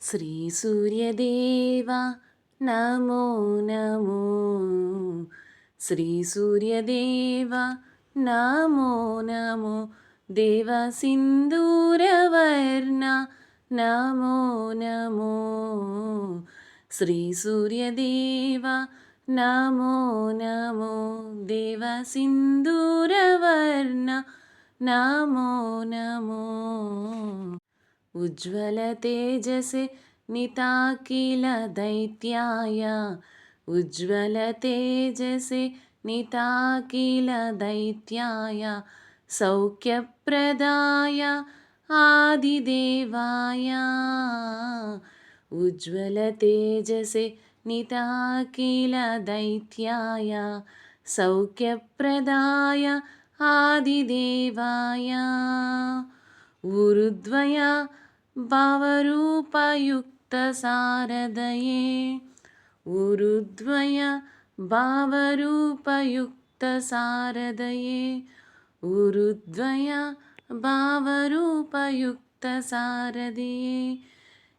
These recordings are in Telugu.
శ్రీ సూర్యదేవ నమో నమో. శ్రీ సూర్యదేవ నమో నమో. దేవ సింధూరవర్ణ నమో నమో. శ్రీ సూర్యదేవ నమో నమో. దేవ సింధూరవర్ణ నమో నమో. ఉజ్వల తేజసే నితాకిల దైత్యాయ. ఉజ్వల తేజసే నితాకిల దైత్యాయ. సౌఖ్యప్రదాయ ఆదిదేవాయ. ఉజ్వల తేజసే నితాకిల దైత్యాయ. సౌఖ్యప్రదాయ ఆదిదేవాయ. ఊరుద్వయ భావరూపయుక్త సారదయే. ఊరుద్వయ భావరూపయుక్త సారదయే. ఊరుద్వయ భావరూపయుక్త సారదయే.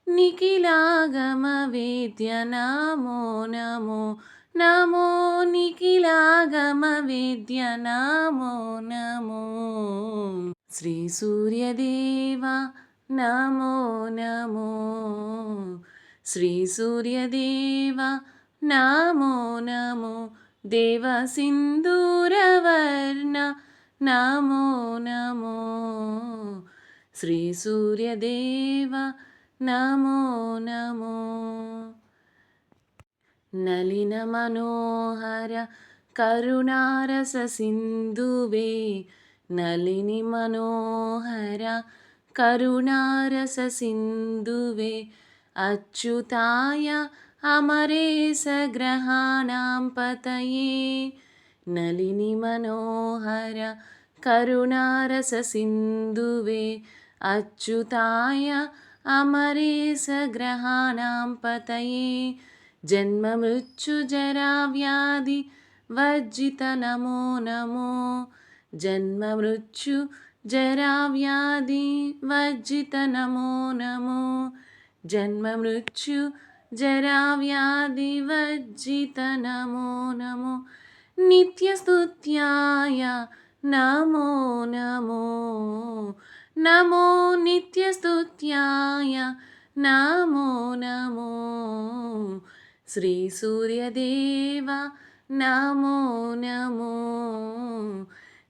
నిఖిలాగమ వేద్య నమో నమో నమో. నిఖిలాగమ వేద్య నమో నమో. శ్రీ సూర్యదేవ నమో నమో. శ్రీ సూర్యదేవ నమో నమో. దేవ సింధూరవర్ణ నమో నమో. శ్రీ సూర్యదేవ నమో నమో. నలిన మనోహర కరుణారస సింధువే. నలిని మనోహర కరుణారస సింధువే. అచ్యుతాయ అమరేశ గ్రహాణాం పతయే. నలిని మనోహర కరుణారస సింధువే. అచ్యుతాయ అమరేశ గ్రహాణాం పతయే. జన్మ మృత్యు జరా వ్యాధి వర్జిత నమో నమో. జన్మ మృత్యు జరా వ్యాధి వర్జిత నమో నమో. జన్మ మృత్యు జరా వ్యాధి వర్జిత నమో నమో. నిత్యస్తుత్యాయ నమో నమో. నమో నిత్యస్తుత్యాయ నమో నమో. శ్రీ సూర్యదేవ నమో నమో.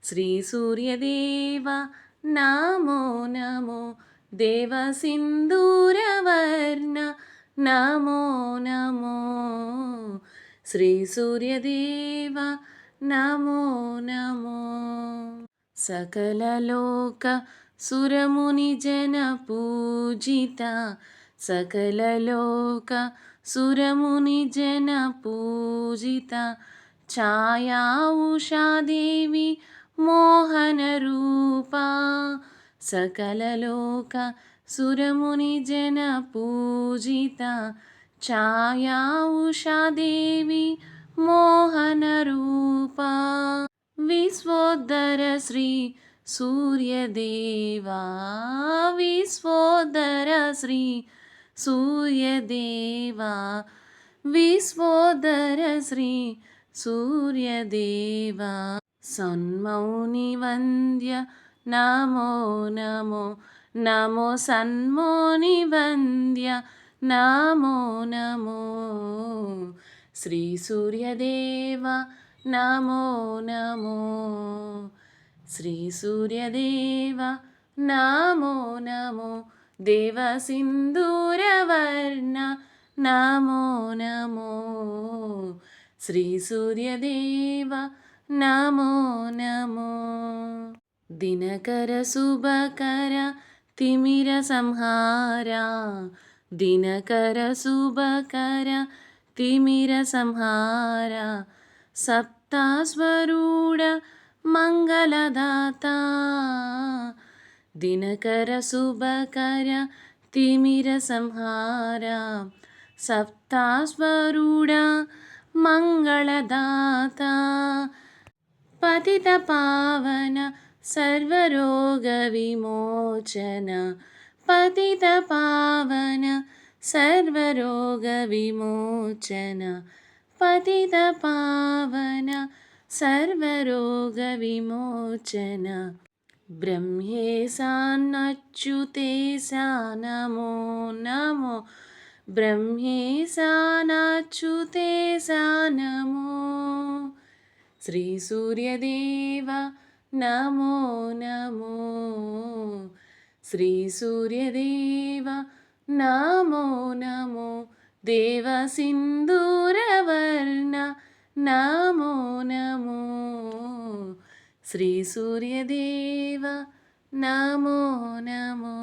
శ్రీ సూర్యదేవ నమో నమో. దేవ సింధూరవర్ణ నమో నమో. శ్రీ సూర్యదేవ నమో నమో. సకలలోక సురముని జన పూజిత. సకలలోక సురముని జన పూజిత. ఛాయా ఉషాదేవి మోహన రూపా. సకలలోక సురముని జన పూజిత. ఛాయా ఉషాదేవి మోహన రూపా. విశ్వోద్ధర శ్రీ సూర్యదేవా. విశ్వోద్ధర శ్రీ సూర్యదేవా. విశ్వోద్ధర శ్రీ సూర్యదేవా. సన్మౌని వంద్య నమో నమో. నమో సన్మౌని వంద్య నమో నమో. శ్రీ సూర్యదేవ నమో నమో. శ్రీ సూర్యదేవ నమో నమో. దేవ సింధూరవర్ణ నమో నమో. శ్రీ సూర్యదేవ నమో నమో. దినకర శుభకర తిమిర సంహార. దినకర శుభకర తిమిర సంహార. సప్తాస్వరూఢ మంగళదాత. దినకర శుభకర తిమిర సంహార. సప్తాస్వరూఢ మంగళదాత. పతిత పావన సర్వరోగ విమోచన. పతిత పావన सर्वरोगविमोचन पतितपावन सर्वरोगविमोचन ब्रह्मेशानच्युतेशा नमो नमो ब्रह्मेशानाच्युतेशा नमो श्रीसूर्यदेव नमो नमो श्रीसूर्यदेव नमो नमो देवसिन्दूरवर्ण नमो नमो श्रीसूर्यदेव नमो नमो